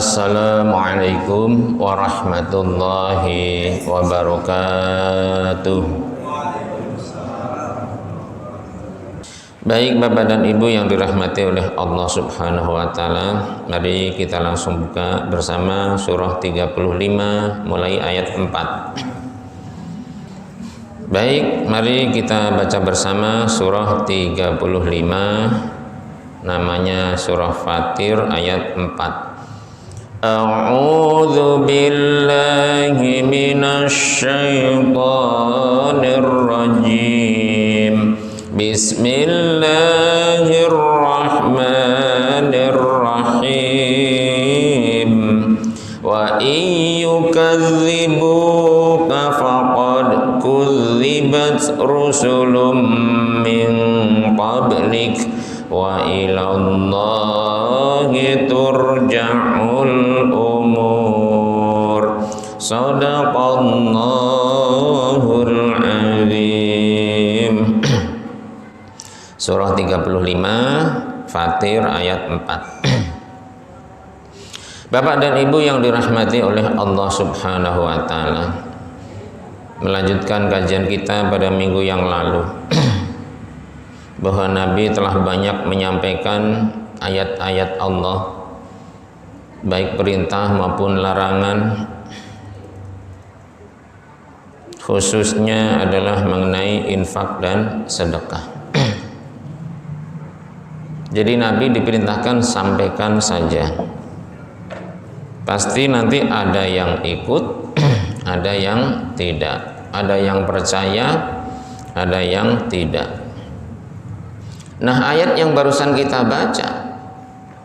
Assalamualaikum warahmatullahi wabarakatuh. Baik Bapak dan Ibu yang dirahmati oleh Allah Subhanahu wa taala, mari kita langsung buka bersama surah 35 mulai ayat 4. Baik, mari kita baca bersama surah 35, namanya surah Fatir ayat 4. A'udzu billahi minasy syaithanir rajim. Bismillahirrahmanirrahim. Wa iyyukadzibuka faqad kudzibat rusulun min qablik wa ilallahi turja'ul umur. Shadaqallahul azim. Surah 35 Fatir ayat 4. Bapak dan Ibu yang dirahmati oleh Allah Subhanahu wa taala, melanjutkan kajian kita pada minggu yang lalu bahwa Nabi telah banyak menyampaikan ayat-ayat Allah, baik perintah maupun larangan, khususnya adalah mengenai infak dan sedekah. Jadi Nabi diperintahkan sampaikan saja. Pasti nanti ada yang ikut, ada yang tidak, ada yang percaya, ada yang tidak. Nah, ayat yang barusan kita baca,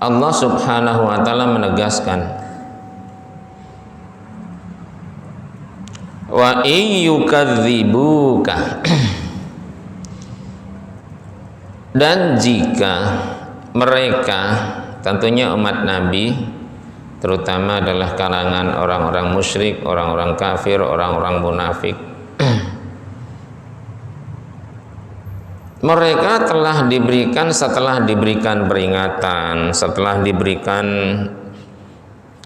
Allah Subhanahu wa taala menegaskan, wa iyyukadzibuka, dan jika mereka, tentunya umat Nabi, terutama adalah kalangan orang-orang musyrik, orang-orang kafir, orang-orang munafik, mereka telah diberikan, setelah diberikan peringatan, setelah diberikan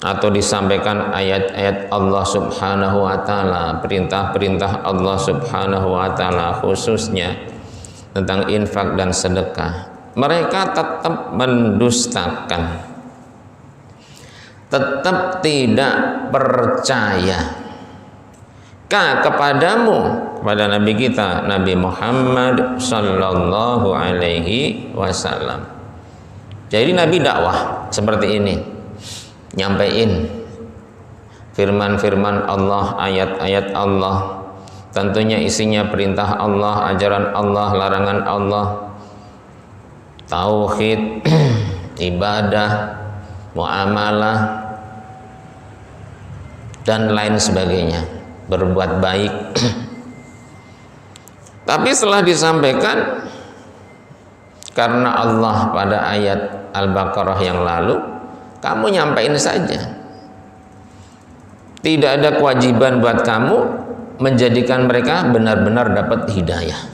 atau disampaikan ayat-ayat Allah Subhanahu wa taala, perintah-perintah Allah Subhanahu wa taala khususnya tentang infak dan sedekah, mereka tetap mendustakan, tetap tidak percaya kepadamu, kepada Nabi kita, Nabi Muhammad sallallahu alaihi wasallam. Jadi Nabi dakwah seperti ini, nyampein firman-firman Allah, ayat-ayat Allah, tentunya isinya perintah Allah, ajaran Allah, larangan Allah, tauhid, ibadah, muamalah, dan lain sebagainya, berbuat baik. Tapi setelah disampaikan, karena Allah pada ayat Al-Baqarah yang lalu, kamu nyampaikan saja, tidak ada kewajiban buat kamu menjadikan mereka benar-benar dapat hidayah.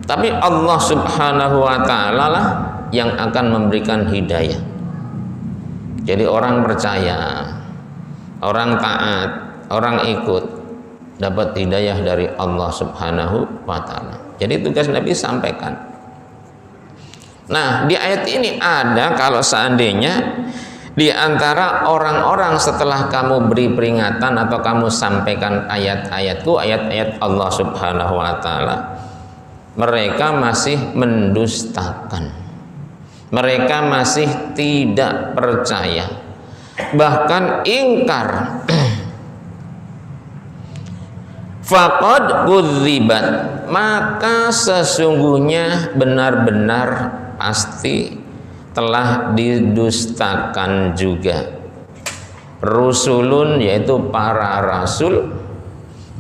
Tapi Allah Subhanahu wa ta'ala lah yang akan memberikan hidayah. Jadi orang percaya, orang taat, orang ikut, dapat hidayah dari Allah Subhanahu wa ta'ala. Jadi tugas Nabi sampaikan. Nah, di ayat ini ada, kalau seandainya di antara orang-orang setelah kamu beri peringatan atau kamu sampaikan ayat-ayatku, ayat-ayat Allah Subhanahu wa ta'ala, mereka masih mendustakan, mereka masih tidak percaya, bahkan ingkar. Faqad kudzibat, maka sesungguhnya benar-benar pasti telah didustakan juga rusulun, yaitu para rasul,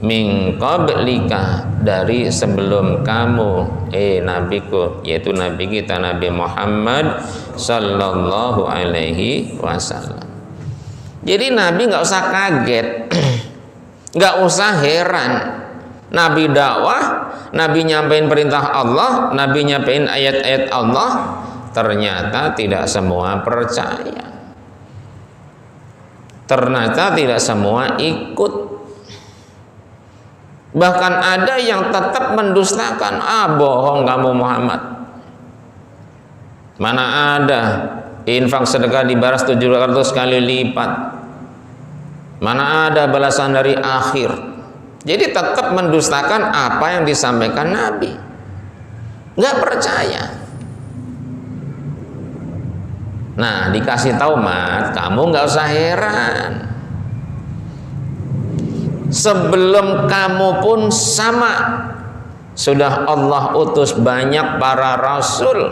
min qablika, dari sebelum kamu, nabiku, yaitu nabi kita Nabi Muhammad sallallahu alaihi wasallam. Jadi Nabi nggak usah kaget, nggak usah heran. Nabi dakwah, Nabi nyampein perintah Allah, Nabi nyampein ayat-ayat Allah, ternyata tidak semua percaya. Ternyata tidak semua ikut. Bahkan ada yang tetap mendustakan. Bohong kamu Muhammad. Mana ada infak sedekah dibalas 700 kali lipat. Mana ada balasan dari akhir. Jadi tetap mendustakan apa yang disampaikan Nabi. Nggak percaya. Nah, dikasih tahu Mat, kamu nggak usah heran. Sebelum kamu pun sama, sudah Allah utus banyak para rasul,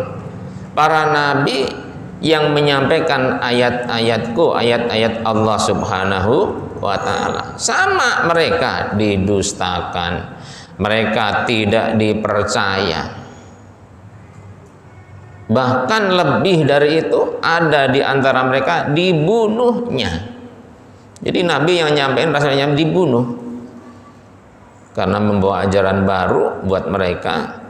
para nabi yang menyampaikan ayat-ayatku, ayat-ayat Allah Subhanahu wa ta'ala. Sama mereka didustakan, mereka tidak dipercaya. Bahkan lebih dari itu, ada di antara mereka dibunuhnya. Jadi Nabi yang nyampein rasanya dibunuh karena membawa ajaran baru buat mereka.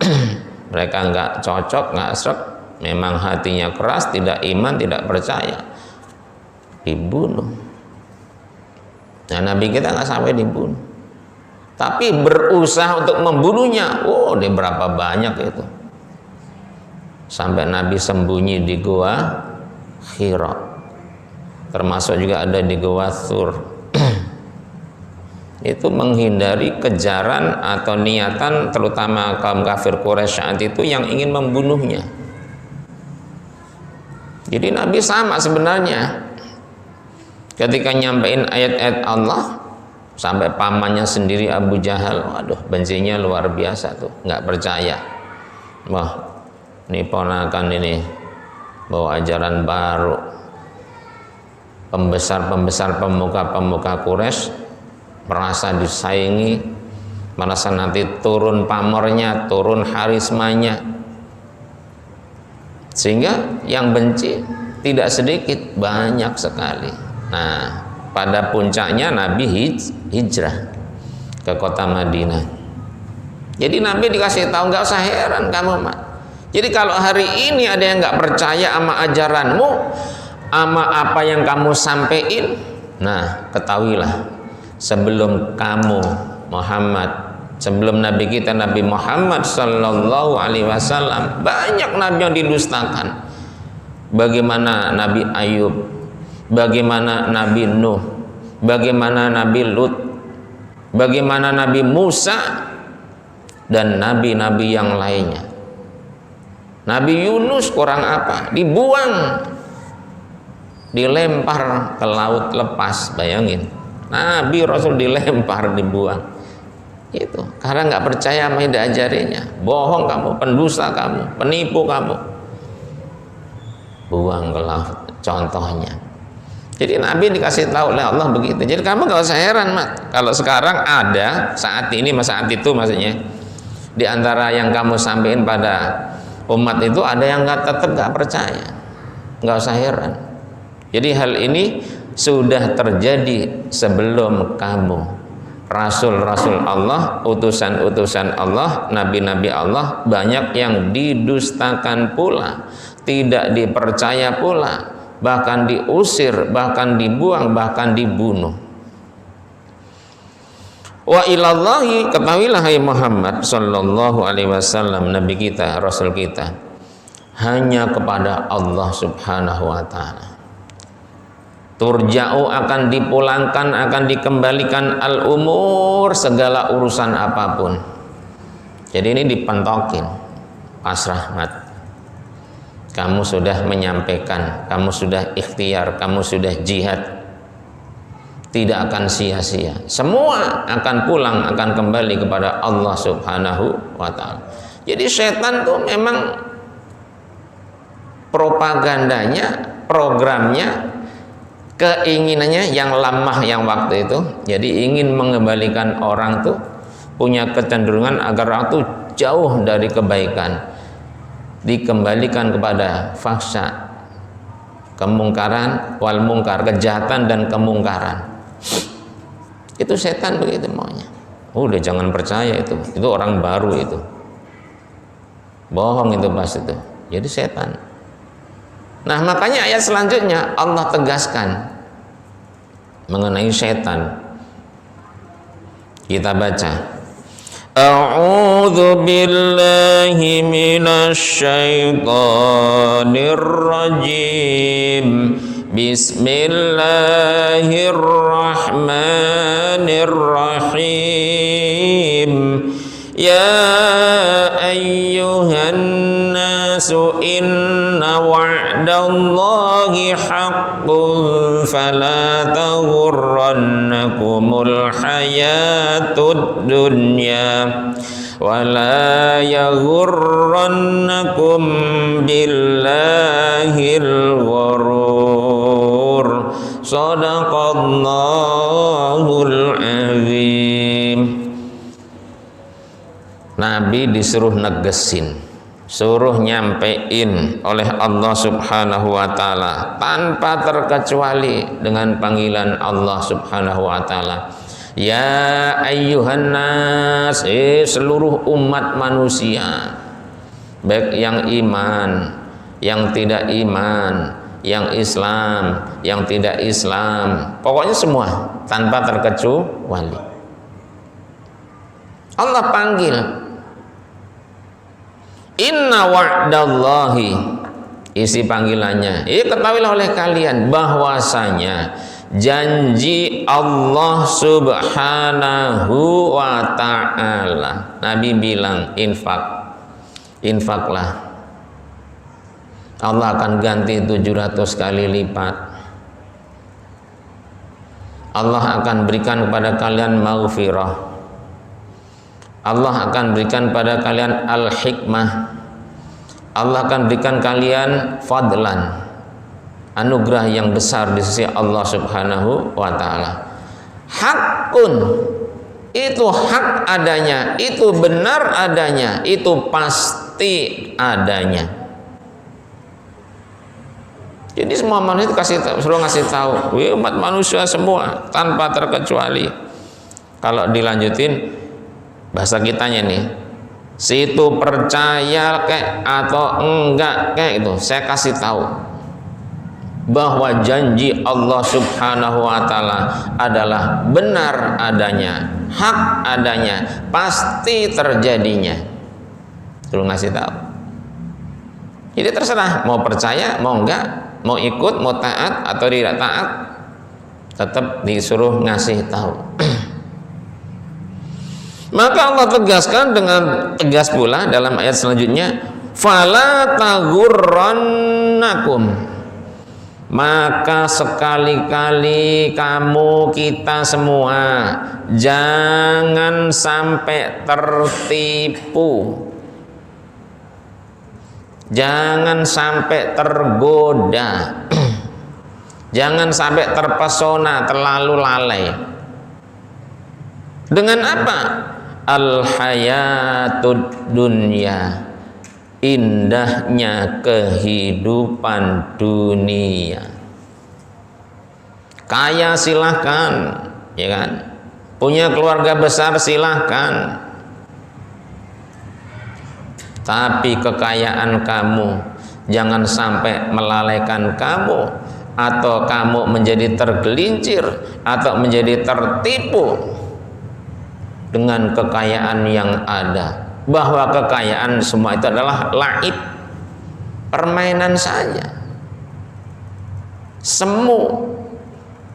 Mereka nggak cocok, nggak srek, memang hatinya keras, tidak iman, tidak percaya, dibunuh. Nah, Nabi kita nggak sampai dibunuh, tapi berusaha untuk membunuhnya. Dia berapa banyak itu, sampai Nabi sembunyi di gua Hira, termasuk juga ada di gua Tsur. Itu menghindari kejaran atau niatan terutama kaum kafir Quraisy saat itu yang ingin membunuhnya. Jadi Nabi sama sebenarnya ketika nyampein ayat-ayat Allah, sampai pamannya sendiri Abu Jahal, waduh, bencinya luar biasa tuh, nggak percaya. Wah, ini ponakan ini bawa ajaran baru. Pembesar-pembesar pemuka-pemuka Quraisy merasa disaingi, merasa nanti turun pamornya, turun harismanya, sehingga yang benci tidak sedikit, banyak sekali. Nah, pada puncaknya Nabi hijrah ke kota Madinah. Jadi Nabi dikasih tahu, nggak usah heran kamu Mat. Jadi kalau hari ini ada yang nggak percaya sama ajaranmu, sama apa yang kamu sampaikan, nah ketahuilah, sebelum kamu Muhammad, sebelum Nabi kita Nabi Muhammad Sallallahu Alaihi Wasallam, banyak nabi yang didustakan. Bagaimana Nabi Ayub, bagaimana Nabi Nuh, bagaimana Nabi Lut, bagaimana Nabi Musa, dan nabi-nabi yang lainnya. Nabi Yunus kurang apa? Dibuang, dilempar ke laut lepas. Bayangin, Nabi Rasul dilempar, dibuang. Itu karena nggak percaya sama yang diajarinya. Bohong kamu, pendusta kamu, penipu kamu, buang ke laut. Contohnya. Jadi Nabi dikasih tahu oleh Allah begitu. Jadi kamu nggak usah heran Mat, kalau sekarang ada saat ini, saat itu maksudnya, di antara yang kamu sampaikan pada umat itu ada yang tetap nggak percaya. Nggak usah heran. Jadi hal ini sudah terjadi sebelum kamu. Rasul-rasul Allah, utusan-utusan Allah, nabi-nabi Allah, banyak yang didustakan pula, tidak dipercaya pula, bahkan diusir, bahkan dibuang, bahkan dibunuh. Wa ilallahi, ketahuilah hai Muhammad sallallahu alaihi wasallam, nabi kita, rasul kita, hanya kepada Allah Subhanahu wa ta'ala turja'u, akan dipulangkan, akan dikembalikan al-umur, segala urusan apapun. Jadi ini dipentokin, pasrah Mat. Kamu sudah menyampaikan, kamu sudah ikhtiar, kamu sudah jihad, tidak akan sia-sia. Semua akan pulang, akan kembali kepada Allah Subhanahu wa ta'ala. Jadi setan tuh memang propagandanya, programnya, keinginannya yang lamah yang waktu itu, jadi ingin mengembalikan orang tuh, punya kecenderungan agar orang tuh jauh dari kebaikan, dikembalikan kepada fahsya, kemungkaran, wal mungkar, kejahatan dan kemungkaran. Itu setan begitu maunya. Udah jangan percaya itu orang baru, itu bohong, itu pas itu. Jadi setan. Nah, makanya ayat selanjutnya Allah tegaskan, mengenai setan. Kita baca. A'udzu billahi minasy syaithanir rajim. Bismillahirrahmanirrahim. Ya ayyuhan nasu inna wa'dallahi haqqun fala taghurrannakumul hayatud dunya wala yaghurrannakum billahil ghurur. Shadaqallahul azim. Nabi disuruh negesin, suruh nyampein oleh Allah Subhanahu wa ta'ala tanpa terkecuali dengan panggilan Allah Subhanahu wa ta'ala. Ya ayyuhan nas, seluruh umat manusia, baik yang iman, yang tidak iman, yang Islam, yang tidak Islam, pokoknya semua tanpa terkecuali. Allah panggil. Inna wa'dallahi, isi panggilannya, ketahuilah oleh kalian bahwasanya janji Allah Subhanahu wa ta'ala. Nabi bilang infaklah, Allah akan ganti 700 kali lipat. Allah akan berikan kepada kalian maghfirah, Allah akan berikan pada kalian al-hikmah, Allah akan berikan kalian fadlan, anugerah yang besar di sisi Allah Subhanahu wa ta'ala. Hakun, itu hak adanya, itu benar adanya, itu pasti adanya. Jadi semua manusia suruh ngasih tahu, umat manusia semua tanpa terkecuali. Kalau dilanjutin bahasa kitanya nih, situ percaya kek atau enggak kek, itu saya kasih tahu bahwa janji Allah Subhanahu wa ta'ala adalah benar adanya, hak adanya, pasti terjadinya. Suruh ngasih tahu. Jadi terserah mau percaya mau enggak, mau ikut, mau taat atau tidak taat, tetap disuruh ngasih tahu. Maka Allah tegaskan dengan tegas pula dalam ayat selanjutnya, fala taghurrannakum, maka sekali-kali kamu, kita semua, jangan sampai tertipu, jangan sampai tergoda, jangan sampai terpesona, terlalu lalai. Dengan apa? Al-hayatud dunya, indahnya kehidupan dunia. Kaya silahkan, ya kan? Punya keluarga besar silahkan, tapi kekayaan kamu jangan sampai melalaikan kamu, atau kamu menjadi tergelincir atau menjadi tertipu dengan kekayaan yang ada, bahwa kekayaan semua itu adalah laib, permainan saja, semu,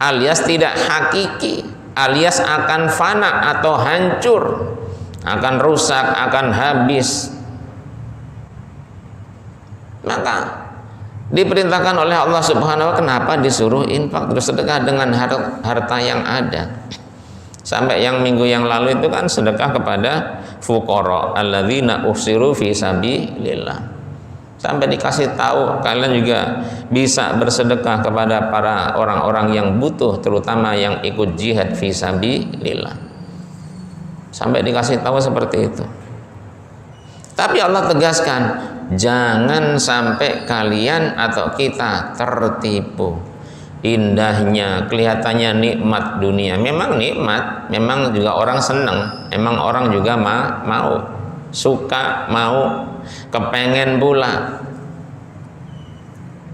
alias tidak hakiki, alias akan fana atau hancur, akan rusak, akan habis. Maka diperintahkan oleh Allah Subhanahu wa ta'ala, kenapa disuruh infak, terus sedekah dengan harta yang ada. Sampai yang minggu yang lalu itu kan sedekah kepada fuqara alladzina uhsiru fi sabilillah. Sampai dikasih tahu kalian juga bisa bersedekah kepada para orang-orang yang butuh, terutama yang ikut jihad fi sabilillah. Sampai dikasih tahu seperti itu. Tapi Allah tegaskan, jangan sampai kalian atau kita tertipu. Indahnya, kelihatannya nikmat dunia, memang nikmat, memang juga orang senang, memang orang juga mau, suka, mau, kepengen pula.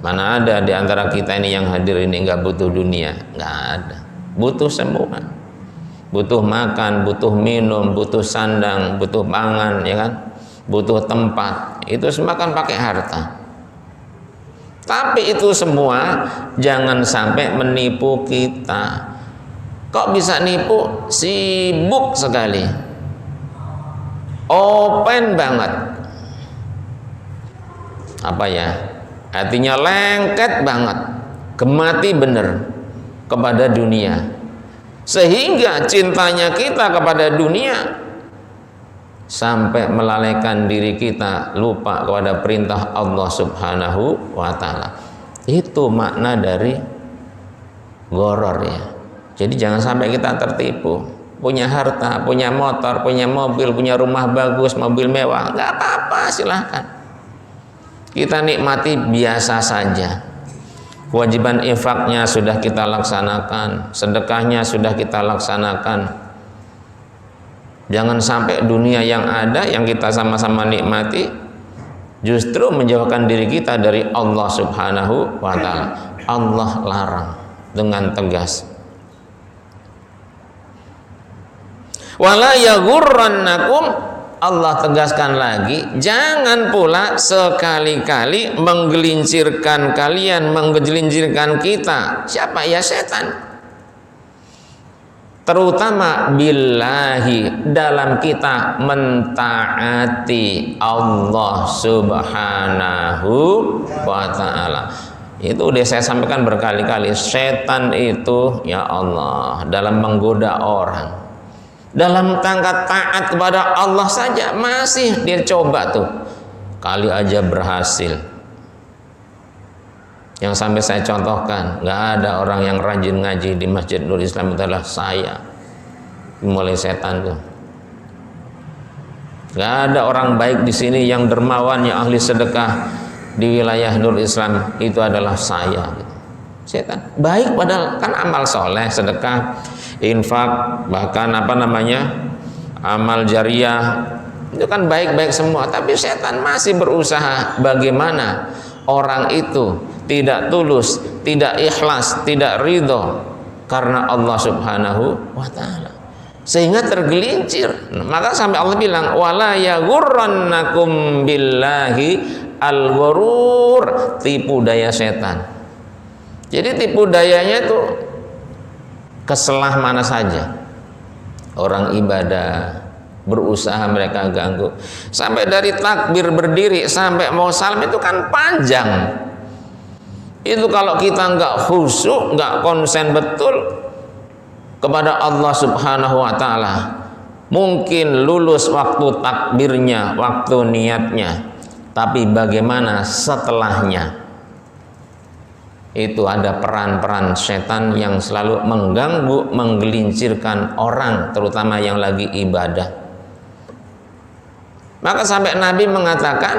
Mana ada di antara kita ini yang hadir ini nggak butuh dunia? Nggak ada. butuh semua. Butuh makan, butuh minum, butuh sandang, butuh pangan, ya kan? Butuh tempat. Itu semua kan pakai harta. Tapi itu semua jangan sampai menipu kita. Kok bisa nipu? Sibuk sekali, open banget, apa ya, artinya lengket banget, gemati bener kepada dunia, sehingga cintanya kita kepada dunia sampai melalaikan diri kita, lupa kepada perintah Allah Subhanahu wa ta'ala. Itu makna dari goror ya. Jadi jangan sampai kita tertipu. Punya harta, punya motor, punya mobil, punya rumah bagus, mobil mewah, nggak apa-apa, silahkan. Kita nikmati biasa saja. Kewajiban infaknya sudah kita laksanakan, sedekahnya sudah kita laksanakan. Jangan sampai dunia yang ada, yang kita sama-sama nikmati, justru menjauhkan diri kita dari Allah Subhanahu wa ta'ala. Allah larang dengan tegas. Wala yaghurrannakum, Allah tegaskan lagi, jangan pula sekali-kali menggelincirkan kalian, menggelincirkan kita. Siapa? Ya setan. Terutama billahi, dalam kita mentaati Allah Subhanahu wa ta'ala. Itu udah saya sampaikan berkali-kali. Setan itu, ya Allah, dalam menggoda orang, dalam tangga taat kepada Allah saja masih dia coba tuh, kali aja berhasil. Yang sampai saya contohkan, nggak ada orang yang rajin ngaji di Masjid Nur Islam adalah saya. Mulai setan tuh. Nggak ada orang baik di sini yang dermawan, yang ahli sedekah di wilayah Nur Islam, itu adalah saya. Setan. Baik padahal kan amal soleh, sedekah, infak, bahkan apa namanya, amal jariah, itu kan baik-baik semua. Tapi setan masih berusaha bagaimana orang itu tidak tulus, tidak ikhlas, tidak ridho karena Allah Subhanahu wa ta'ala, sehingga tergelincir. Maka sampai Allah bilang, wala yaghurrannakum billahi al-ghurur, tipu daya setan. Jadi tipu dayanya itu keselah mana saja. Orang ibadah berusaha mereka ganggu, sampai dari takbir berdiri sampai mau salam itu kan panjang. Itu kalau kita nggak khusyuk, nggak konsen betul kepada Allah Subhanahu wa ta'ala, mungkin lulus waktu takbirnya, waktu niatnya, tapi bagaimana setelahnya? Itu ada peran-peran setan yang selalu mengganggu, menggelincirkan orang, terutama yang lagi ibadah. Maka sampai Nabi mengatakan,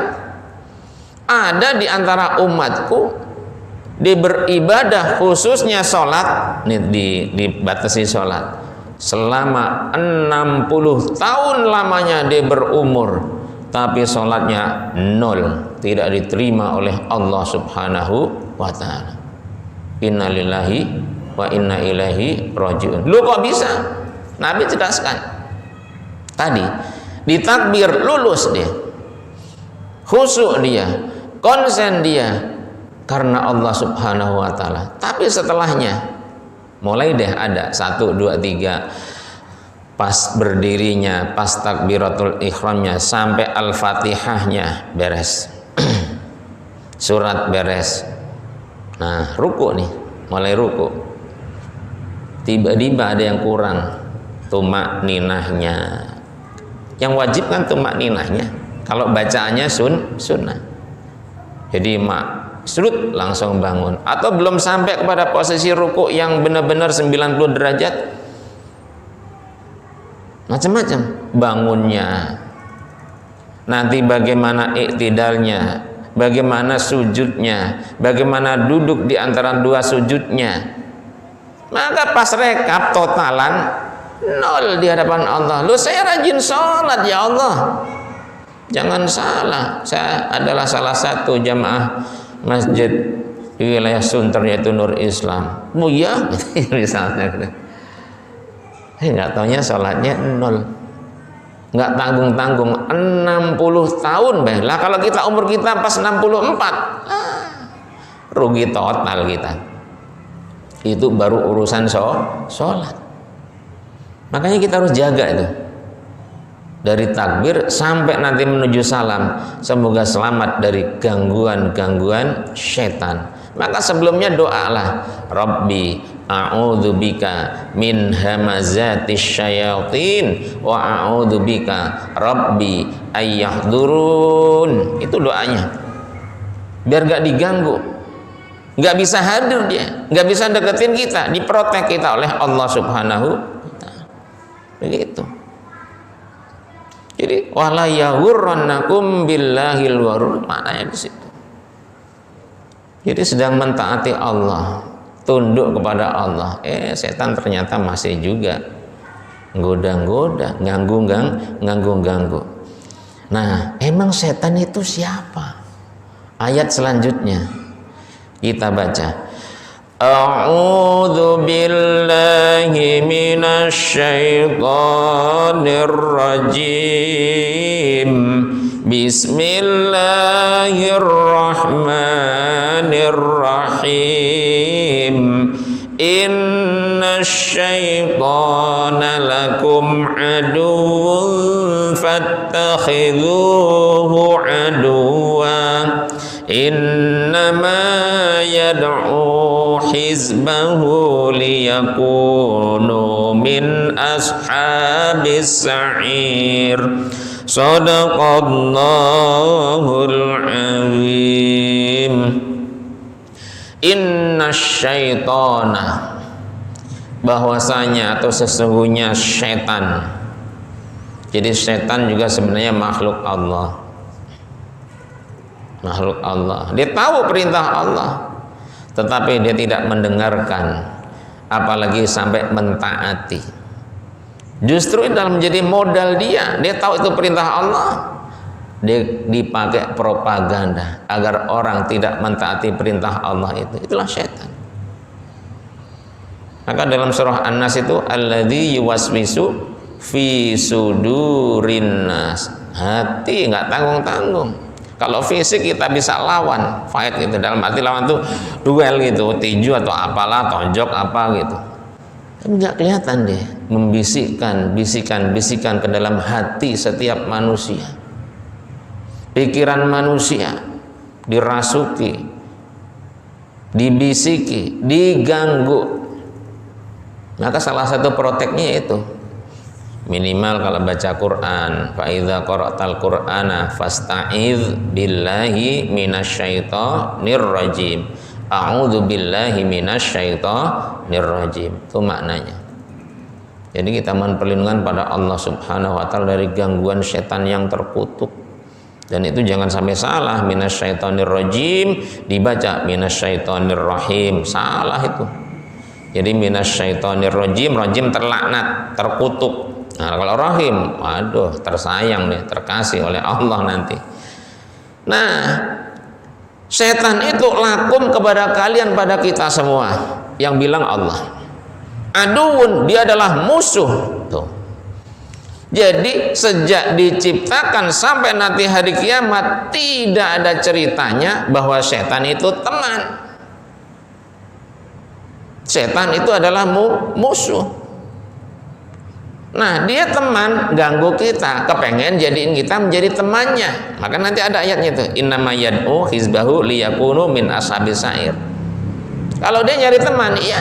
ada di antara umatku dia beribadah, khususnya sholat, dibatasi sholat, selama 60 tahun lamanya dia berumur, tapi sholatnya nol, tidak diterima oleh Allah Subhanahu wa ta'ala. Inna lillahi wa inna ilaihi rajiun. Lu kok bisa? Nabi jelaskan tadi, di takbir lulus dia, khusyuk dia, konsen dia karena Allah Subhanahu wa ta'ala. Tapi setelahnya mulai deh ada 1, 2, 3, pas berdirinya, pas takbiratul ihramnya, sampai al-fatihahnya beres, surat beres. Nah, ruku nih, mulai ruku, tiba-tiba ada yang kurang, tumak ninahnya. Yang wajib kan tumak ninahnya, kalau bacaannya sunnah. Jadi surut langsung bangun, atau belum sampai kepada posisi ruku yang benar-benar 90 derajat, macam-macam bangunnya. Nanti bagaimana iktidalnya, bagaimana sujudnya, bagaimana duduk di antara dua sujudnya. Maka pas rekap totalan nol di hadapan Allah. Loh, saya rajin sholat ya Allah. Jangan salah, saya adalah salah satu jamaah masjid di wilayah Sunter, yaitu Nur Islam. Oh ya, misalnya Nggak taunya sholatnya 0, nggak tanggung-tanggung 60 tahun lah. Kalau kita umur kita pas 64, rugi total kita. Itu baru urusan sholat. Makanya kita harus jaga itu. Dari takbir sampai nanti menuju salam, semoga selamat dari gangguan-gangguan setan. Maka sebelumnya doalah, Rabbi a'udzubika min hamazatis syayatin wa a'udzubika Rabbi ayyahdurun. Itu doanya. Biar gak diganggu, gak bisa hadir dia, gak bisa deketin kita, diprotek kita oleh Allah Subhanahu wa ta'ala. Begitu. Jadi wala yaghurrannakum billahil gharur, maknanya di situ. Jadi sedang mentaati Allah, tunduk kepada Allah, setan ternyata masih juga goda-goda, ganggu. Nah, emang setan itu siapa? Ayat selanjutnya kita baca. A'udzu billahi minasy syaithanir rajim. Bismillahirrahmanirrahim. Inna syaitana lakum aduwwun fattakhidhuhu aduwwa. Innama yad'u hizbahu liyakunu min ashabis sa'ir. Sadaqallahul azim. Inna syaitana, bahwasanya atau sesungguhnya syaitan. Jadi syaitan juga sebenarnya makhluk Allah. Makhluk Allah. Dia tahu perintah Allah, tetapi dia tidak mendengarkan, apalagi sampai mentaati. Justru dalam menjadi modal dia tahu itu perintah Allah, dia dipakai propaganda agar orang tidak mentaati perintah Allah itu. Itulah syaitan. Maka dalam surah An-Nas itu alladzi yuwaswisu fi sudurin nas. Hati nggak tanggung-tanggung. Kalau fisik kita bisa lawan, fight gitu. Dalam arti lawan tuh duel gitu, tinju atau apalah, tonjok apa gitu. Tapi nggak kelihatan deh, membisikkan bisikan ke dalam hati setiap manusia. Pikiran manusia dirasuki, dibisiki, diganggu. Maka salah satu proteknya itu minimal kalau baca Quran, fa idza qara'tal qur'ana fasta'idz billahi minasyaitonir rajim. A'udzu billahi minasyaitonir rajim. Itu maknanya. Jadi kita mohon perlindungan pada Allah Subhanahu wa taala dari gangguan setan yang terkutuk. Dan itu jangan sampai salah, minasyaitonir rajim dibaca minasyaitonir rahim. Salah itu. Jadi minasyaitonir rajim, rajim terlaknat, terkutuk. Nah, kalau rahim, waduh, tersayang nih, terkasih oleh Allah nanti. Nah, setan itu lakum kepada kalian, pada kita semua, yang bilang Allah. Aduun, dia adalah musuh. Tuh. Jadi sejak diciptakan sampai nanti hari kiamat tidak ada ceritanya bahwa setan itu teman. Setan itu adalah musuh. Nah, dia teman, ganggu kita, kepengen jadiin kita menjadi temannya. Maka nanti ada ayatnya itu, innama yad'u hizbahu liyakunu min ashabis sa'ir. Kalau dia nyari teman, iya.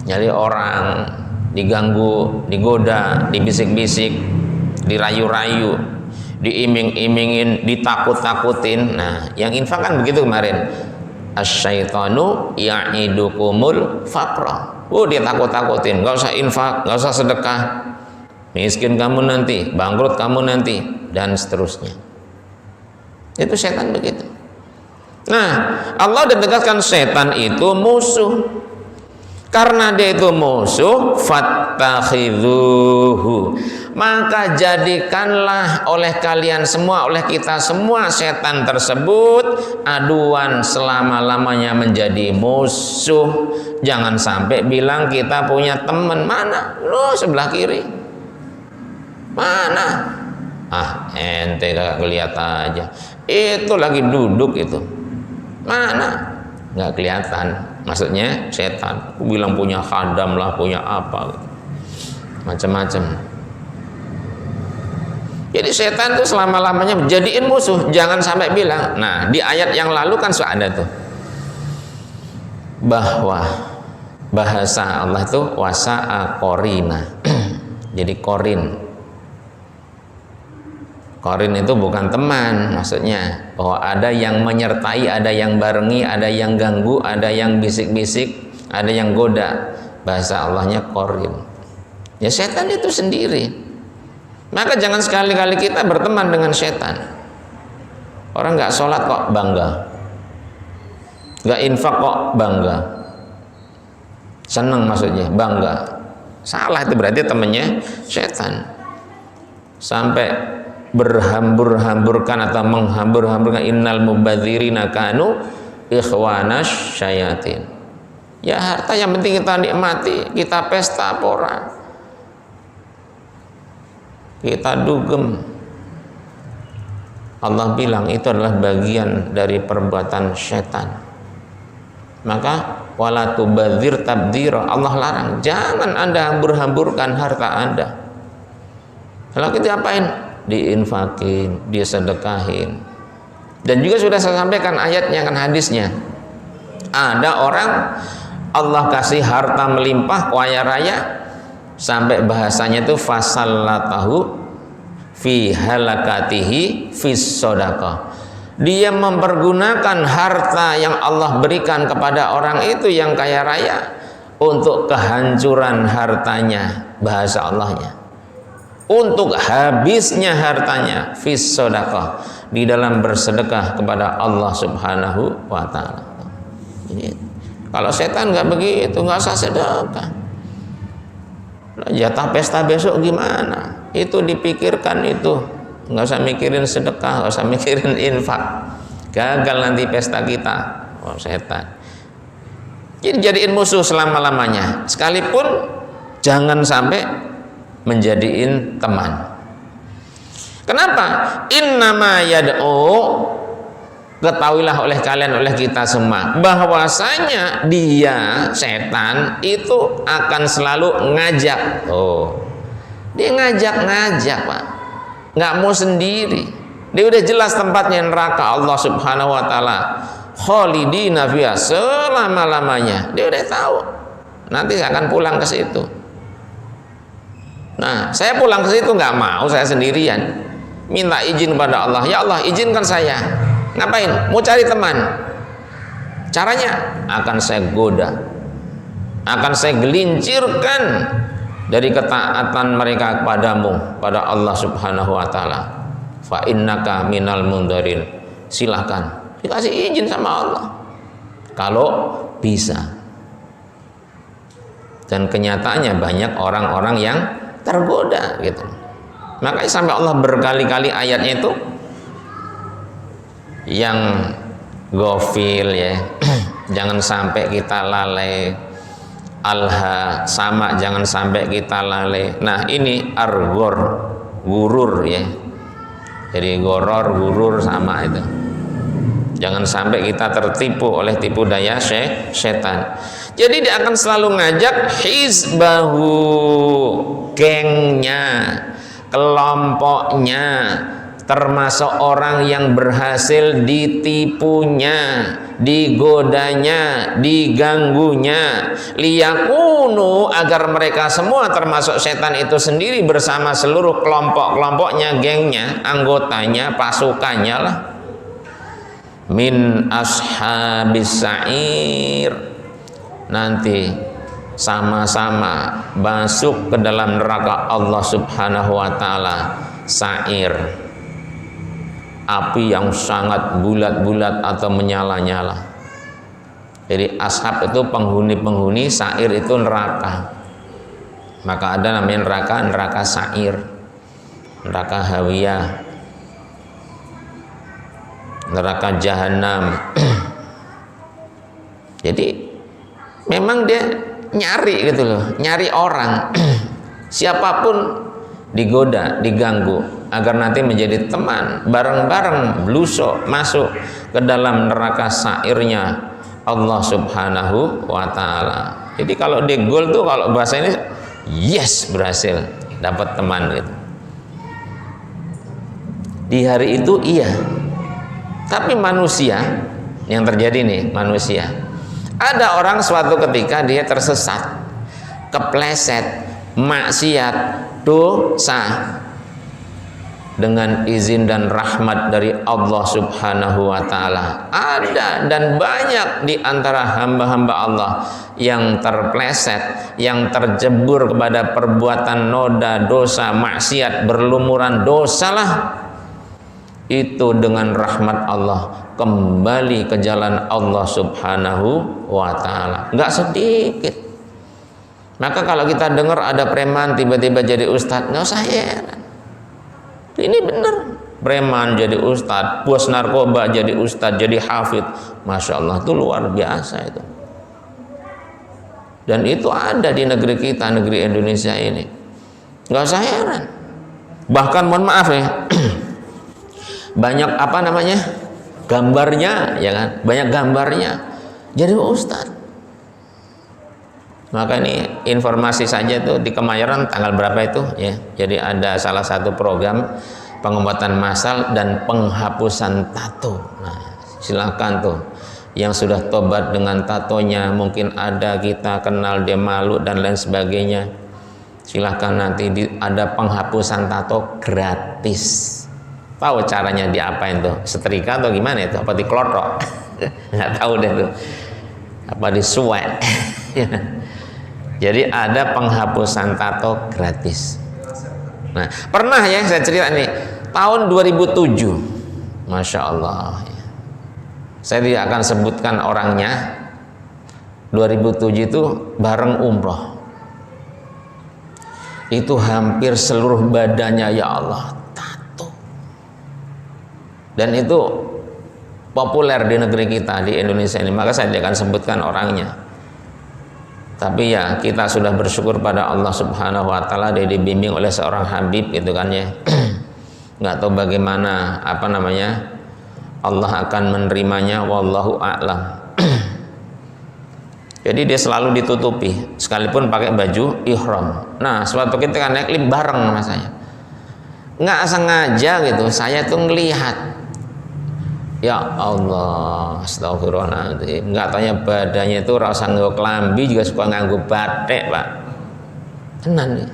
Nyari orang, diganggu, digoda, dibisik-bisik, dirayu-rayu, diiming-imingin, ditakut-takutin. Nah, yang infak kan begitu kemarin. Asyaitanu ya'idukumul faqra. Dia takut-takutin, gak usah infak, gak usah sedekah, miskin kamu nanti, bangkrut kamu nanti, dan seterusnya. Itu setan begitu. Nah, Allah tegaskan setan itu musuh. Karena dia itu musuh, fattakhidhuhu, maka jadikanlah oleh kalian semua, oleh kita semua, setan tersebut aduan selama-lamanya, menjadi musuh. Jangan sampai bilang kita punya teman. Mana? Lo sebelah kiri. Mana? Ah, ente gak kelihatan aja. Itu lagi duduk itu. Mana? Gak kelihatan. Maksudnya setan. Aku bilang punya khadam lah, punya apa gitu. Macam-macam. Jadi setan itu selama-lamanya jadiin musuh. Jangan sampai bilang. Nah, di ayat yang lalu kan sudah ada tuh, bahwa bahasa Allah itu wasa'a korina. Jadi korin itu bukan teman, maksudnya bahwa ada yang menyertai, ada yang barengi, ada yang ganggu, ada yang bisik-bisik, ada yang goda. Bahasa Allahnya korin. Ya setan itu sendiri. Maka jangan sekali-kali kita berteman dengan setan. Orang nggak sholat kok bangga, nggak infak kok bangga, seneng maksudnya bangga. Salah, itu berarti temannya setan. Sampai berhambur-hamburkan atau menghambur-hamburkan, innal mubadzirina kanu ikhwanas syayatin. Ya harta yang penting kita nikmati, kita pesta pora, kita dugem. Allah bilang itu adalah bagian dari perbuatan setan. Maka wala tubadzir tabdzira, Allah larang, jangan Anda hambur-hamburkan harta Anda. Kalau kita apain? Diinfakin, disedekahin. Dan juga sudah saya sampaikan ayatnya, kan hadisnya. Ada orang Allah kasih harta melimpah, kaya raya, sampai bahasanya itu fasallatahu fi halakatihi fis sodaqah. Dia mempergunakan harta yang Allah berikan kepada orang itu yang kaya raya untuk kehancuran hartanya, bahasa Allahnya, untuk habisnya hartanya, fis sodaqah, di dalam bersedekah kepada Allah Subhanahu wa ta'ala. Kalau setan nggak begitu, nggak usah sedekah. Jatah pesta besok gimana? Itu dipikirkan itu. Nggak usah mikirin sedekah, nggak usah mikirin infak. Gagal nanti pesta kita. Oh, setan. Jadi jadiin musuh selama-lamanya. Sekalipun jangan sampai menjadiin teman. Kenapa? Innama yad'u, ketahuilah oleh kalian, oleh kita semua, bahwasanya dia setan itu akan selalu ngajak. Oh, dia ngajak-ngajak, Pak. Nggak mau sendiri. Dia udah jelas tempatnya neraka Allah Subhanahu wa ta'ala, khalidina fiha, selama-lamanya. Dia udah tahu nanti saya akan pulang ke situ. Nah, saya pulang ke situ nggak mau, saya sendirian. Minta izin kepada Allah, ya Allah izinkan saya. Ngapain? Mau cari teman. Caranya akan saya goda, akan saya gelincirkan dari ketaatan mereka kepadamu, pada Allah Subhanahu wa ta'ala. Fa innaka minal mundarin. Silakan, dikasih izin sama Allah kalau bisa. Dan kenyataannya banyak orang-orang yang tergoda gitu. Makanya sampai Allah berkali-kali ayatnya itu yang gofil ya. Jangan sampai kita lalai. Alha sama, jangan sampai kita lalai. Nah ini argor, gurur ya. Jadi goror, gurur sama itu. Jangan sampai kita tertipu oleh tipu daya setan. Jadi dia akan selalu ngajak hizbahu, gengnya, kelompoknya, termasuk orang yang berhasil ditipunya, digodanya, diganggunya, liyakunu, agar mereka semua termasuk setan itu sendiri bersama seluruh kelompok-kelompoknya, gengnya, anggotanya, pasukannya lah, min ashabis sa'ir, nanti sama-sama masuk ke dalam neraka Allah Subhanahu wa ta'ala, sa'ir, api yang sangat bulat-bulat atau menyala-nyala. Jadi ashab itu penghuni-penghuni, sa'ir itu neraka. Maka ada namanya neraka sa'ir, neraka hawiyah, neraka jahanam. Jadi memang dia nyari gitu loh, nyari orang siapapun digoda, diganggu agar nanti menjadi teman, bareng-bareng blusuk masuk ke dalam neraka sa'irnya Allah Subhanahu wa ta'ala. Jadi kalau di goal tuh, kalau bahasa ini, yes, berhasil dapat teman gitu. Di hari itu iya. Tapi manusia yang terjadi nih, manusia, ada orang suatu ketika dia tersesat, kepleset, maksiat, dosa, dengan izin dan rahmat dari Allah Subhanahu wa ta'ala. Ada dan banyak di antara hamba-hamba Allah yang terpleset, yang terjebur kepada perbuatan noda, dosa, maksiat, berlumuran dosalah. Itu dengan rahmat Allah kembali ke jalan Allah Subhanahu wa ta'ala. Enggak sedikit. Maka kalau kita dengar ada preman tiba-tiba jadi ustadz, nggak usah heran. Ini benar, preman jadi ustadz, bos narkoba jadi ustadz, jadi hafid, masya Allah, itu luar biasa itu. Dan itu ada di negeri kita, negeri Indonesia ini, nggak usah heran. Bahkan mohon maaf ya, banyak apa namanya gambarnya, ya kan, banyak gambarnya jadi ustadz. Maka ini informasi saja tuh, di Kemayoran tanggal berapa itu ya. Jadi ada salah satu program pengobatan massal dan penghapusan tato. Nah, silakan tuh yang sudah tobat dengan tatonya, mungkin ada kita kenal dia malu dan lain sebagainya. Silakan nanti ada penghapusan tato gratis. Tahu caranya diapain tuh? Setrika atau gimana itu? Apa diklotok? Nggak tahu deh tuh. Apa disuai? Jadi ada penghapusan tato gratis. Nah, pernah ya saya cerita nih, tahun 2007, masya Allah. Saya tidak akan sebutkan orangnya. 2007 itu bareng umroh. Itu hampir seluruh badannya, ya Allah, tato. Dan itu populer di negeri kita, di Indonesia ini. Maka saya tidak akan sebutkan orangnya. Tapi ya kita sudah bersyukur pada Allah Subhanahu wa ta'ala, dia dibimbing oleh seorang habib gitu kan ya. Nggak tahu bagaimana apa namanya Allah akan menerimanya, wallahu a'lam. Jadi dia selalu ditutupi sekalipun pakai baju ihram. Nah, suatu ketika naik lift bareng sama saya, nggak sengaja gitu saya tuh ngelihat, ya Allah, astagfirullahaladzim, nggak tanya badannya itu rasa nganggo kelambi, juga suka nganggo batik, Pak. Tenan nih.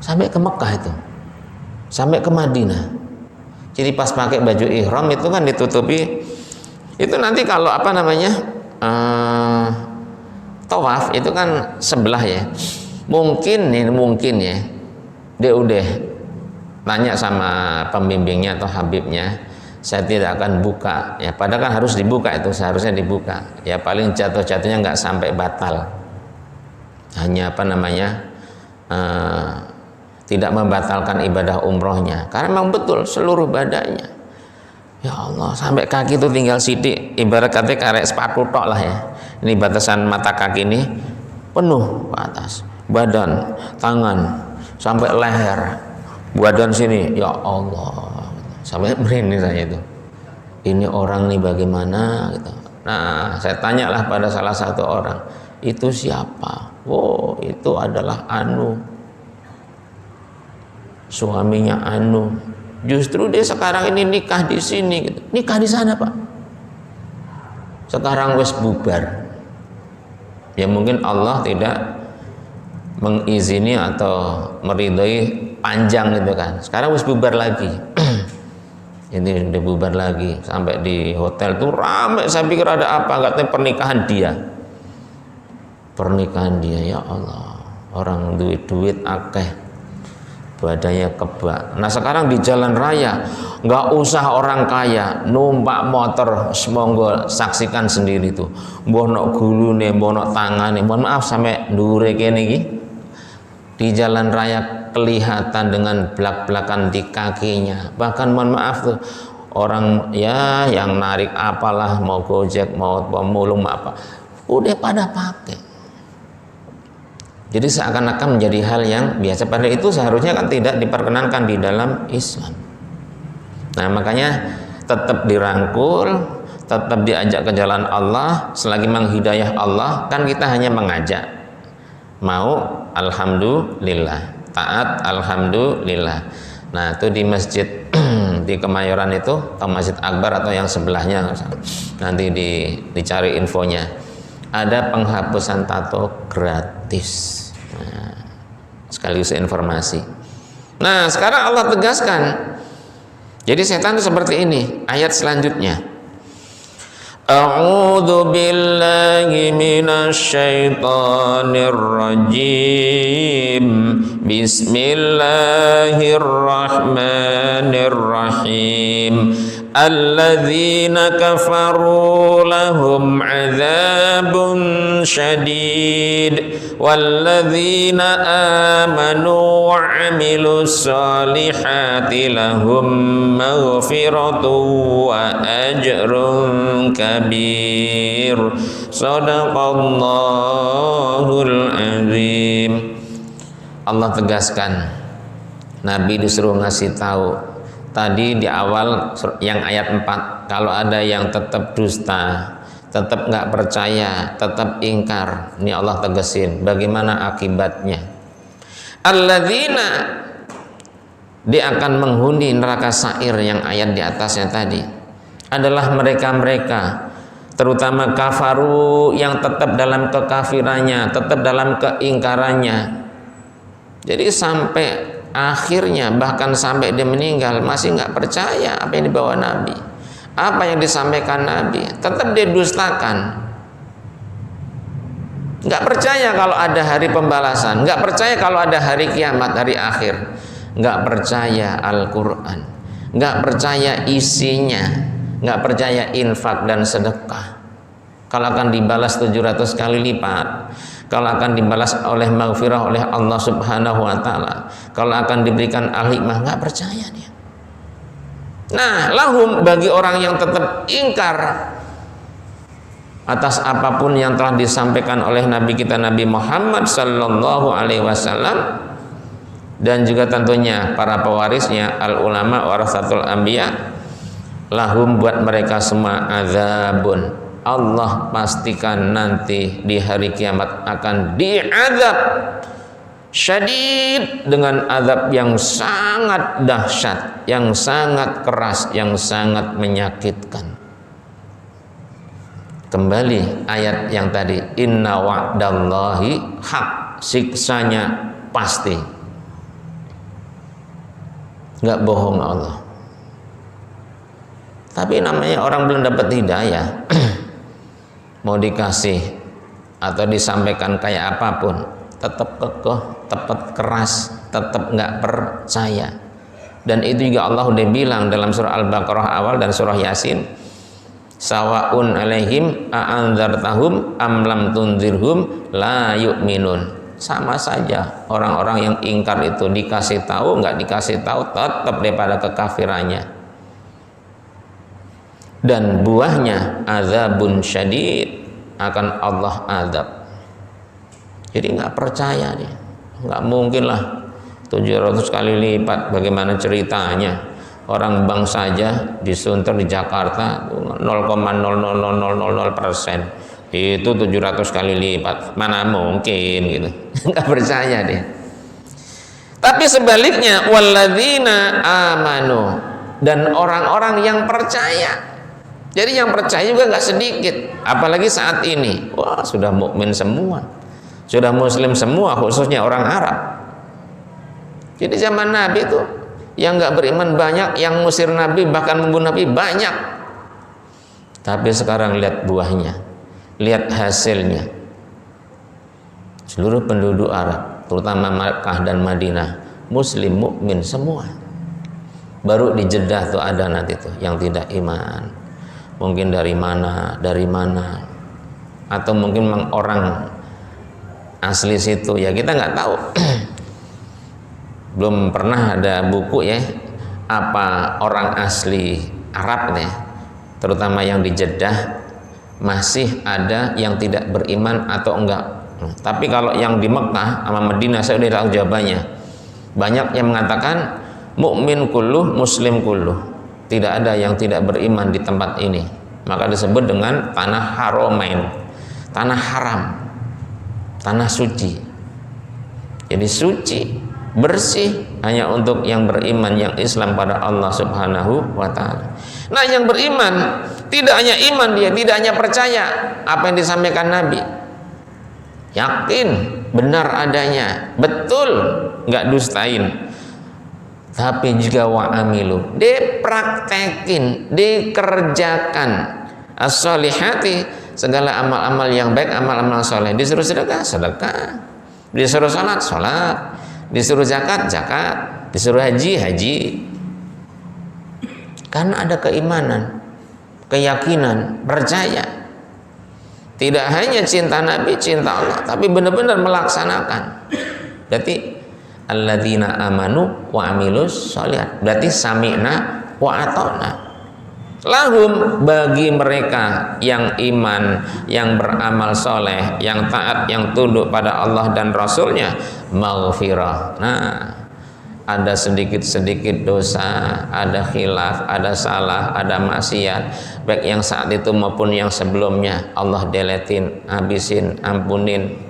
Sampai ke Mekah itu. Sampai ke Madinah. Jadi pas pakai baju ihram itu kan ditutupi. Itu nanti kalau apa namanya? Tawaf itu kan sebelah ya. Mungkin ya. Dia udah tanya sama pembimbingnya atau habibnya, saya tidak akan buka ya, padahal kan harus dibuka, itu seharusnya dibuka ya, paling jatuh-jatuhnya nggak sampai batal, hanya apa namanya tidak membatalkan ibadah umrohnya, karena memang betul seluruh badannya, ya Allah, sampai kaki itu tinggal sidik, ibarat kata karek sepatu tok lah ya. Ini batasan mata kaki ini penuh ke atas, badan, tangan, sampai leher, badan sini, ya Allah, sampai merinding saya itu. Ini orang nih bagaimana gitu. Nah, saya tanyalah pada salah satu orang, itu siapa? Oh, itu adalah Anu, suaminya Anu. Justru dia sekarang ini nikah di sini gitu. Nikah di sana, Pak. Sekarang wes bubar. Ya mungkin Allah tidak mengizini atau meridhoi panjang gitu kan. Sekarang wes bubar lagi. Ini udah bubar lagi, sampai di hotel tuh ramai. Saya pikir ada apa, katanya pernikahan dia, ya Allah, orang duit akeh, badannya kebak. Nah sekarang di jalan raya nggak usah orang kaya, numpak motor monggo saksikan sendiri tuh, bonok gulune, bonok tangane, mohon maaf sampai ndure kene iki di jalan raya kelihatan dengan blak-blakan di kakinya. Bahkan mohon maaf tuh orang ya yang narik apalah, mau Gojek mau pemulung apa udah pada pakai. Jadi seakan-akan menjadi hal yang biasa, padahal itu seharusnya kan tidak diperkenankan di dalam Islam. Nah makanya tetap dirangkul, tetap diajak ke jalan Allah. Selagi menghidayah Allah kan kita hanya mengajak, mau alhamdulillah, taat alhamdulillah. Nah itu di masjid di Kemayoran itu, atau Masjid Akbar atau yang sebelahnya, nanti dicari infonya, ada penghapusan tato gratis. Nah, sekaligus informasi. Nah sekarang Allah tegaskan, jadi setan itu seperti ini. Ayat selanjutnya, A'udzu billahi minasyaitonir rajim. Bismillahirrahmanirrahim. Alladzina kafaru lahum 'adzabun syadid walladzina amanu wa 'amilus solihati lahum maghfiratun wa ajrun kabir. Shadaqallahul azim. Allah tegaskan, Nabi disuruh ngasih tahu tadi di awal yang ayat 4, kalau ada yang tetap dusta, tetap nggak percaya, tetap ingkar, ini Allah tegesin bagaimana akibatnya. Alladzina, dia akan menghuni neraka sa'ir yang ayat di atasnya tadi, adalah mereka-mereka terutama kafaru yang tetap dalam kekafirannya, tetap dalam keingkarannya. Jadi sampai akhirnya, bahkan sampai dia meninggal masih nggak percaya apa yang dibawa Nabi, apa yang disampaikan Nabi, tetap dia dustakan. Nggak percaya kalau ada hari pembalasan, nggak percaya kalau ada hari kiamat, hari akhir, nggak percaya Al-Quran, nggak percaya isinya, nggak percaya infak dan sedekah, kalau akan dibalas 700 kali lipat, kalau akan dibalas oleh maghfirah oleh Allah Subhanahu wa Ta'ala, kalau akan diberikan al-hikmah, nggak percaya dia. Nah, lahum, bagi orang yang tetap ingkar atas apapun yang telah disampaikan oleh Nabi kita Nabi Muhammad sallallahu alaihi wasallam, dan juga tentunya para pewarisnya, al ulama warasatul anbiya, lahum, buat mereka semua azabun, Allah pastikan nanti di hari kiamat akan diazab syadid, dengan azab yang sangat dahsyat, yang sangat keras, yang sangat menyakitkan. Kembali ayat yang tadi, inna wa'dallahi haq, siksanya pasti, nggak bohong Allah. Tapi namanya orang belum dapat hidayah, mau dikasih atau disampaikan kayak apapun, tetap kekeh, tetap keras, tetap nggak percaya. Dan itu juga Allah udah bilang dalam surah Al-Baqarah awal dan surah Yasin, sawaun alaihim a'anzartahum am lam tunzirhum la yu'minun. Sama saja orang-orang yang ingkar itu, dikasih tahu nggak dikasih tahu, tetap daripada kekafirannya. Dan buahnya azabun syadid, akan Allah azab. Jadi nggak percaya dia, nggak mungkin lah 700 kali lipat. Bagaimana ceritanya? Orang bank saja disunter di Jakarta 0,00000%, itu 700 kali lipat, mana mungkin gitu. Nggak percaya dia. Tapi sebaliknya, walladzina amanu, dan orang-orang yang percaya. Jadi yang percaya juga nggak sedikit, apalagi saat ini. Wah, sudah mukmin semua, sudah muslim semua, khususnya orang Arab. Jadi zaman Nabi itu yang nggak beriman banyak, yang ngusir Nabi bahkan membunuh Nabi banyak. Tapi sekarang lihat buahnya, lihat hasilnya. Seluruh penduduk Arab, terutama Makkah dan Madinah, muslim, mukmin semua. Baru di Jeddah tuh ada nanti tuh yang tidak iman. Mungkin dari mana, atau mungkin memang orang asli situ, ya kita nggak tahu. Belum pernah ada buku ya, apa orang asli Arab ya, terutama yang di Jeddah masih ada yang tidak beriman atau enggak. Tapi kalau yang di Mekah sama Madinah saya udah tahu jawabannya. Banyak yang mengatakan mukmin kulluh, muslim kulluh. Tidak ada yang tidak beriman di tempat ini. Maka disebut dengan tanah haramain, tanah haram, tanah suci. Jadi suci, bersih hanya untuk yang beriman, yang Islam pada Allah Subhanahu wa ta'ala. Nah, yang beriman tidak hanya iman, dia tidak hanya percaya apa yang disampaikan Nabi, yakin benar adanya, betul, nggak dustain, tapi juga wa amilu, dipraktekin, dikerjakan, as-solihati, segala amal-amal yang baik, amal-amal soleh. Disuruh sedekah, sedekah, disuruh salat, salat, disuruh zakat, zakat, disuruh haji, haji. Karena ada keimanan, keyakinan, percaya. Tidak hanya cinta Nabi, cinta Allah, tapi benar-benar melaksanakan. Berarti alladzina amanu wa amilus sholihat, berarti sami'na wa ata'na. Lahum, bagi mereka yang iman, yang beramal soleh, yang taat, yang tunduk pada Allah dan Rasulnya, maghfirah. Nah, ada sedikit-sedikit dosa, ada khilaf, ada salah, ada maksiat, baik yang saat itu maupun yang sebelumnya, Allah deletin, habisin, ampunin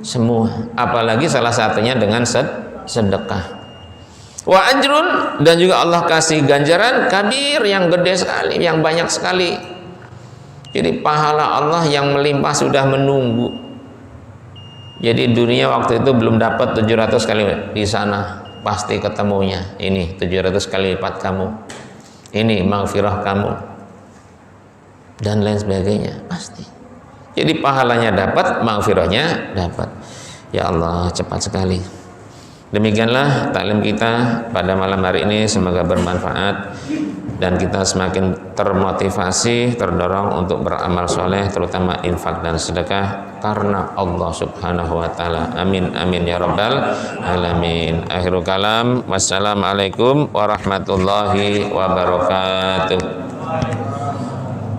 semua. Apalagi salah satunya dengan sedekah. Wa ajrun, dan juga Allah kasih ganjaran kabir, yang gede sekali, yang banyak sekali. Jadi pahala Allah yang melimpah sudah menunggu. Jadi dunia waktu itu belum dapat 700 kali, di sana pasti ketemunya ini 700 kali lipat kamu, ini maghfirah kamu, dan lain sebagainya, pasti. Jadi pahalanya dapat, maghfirahnya dapat. Ya Allah, cepat sekali. Demikianlah taklim kita pada malam hari ini, semoga bermanfaat dan kita semakin termotivasi, terdorong untuk beramal soleh, terutama infak dan sedekah karena Allah Subhanahu wa ta'ala. Amin amin ya rabbal alamin. Akhirul kalam, wassalamualaikum warahmatullahi wabarakatuh.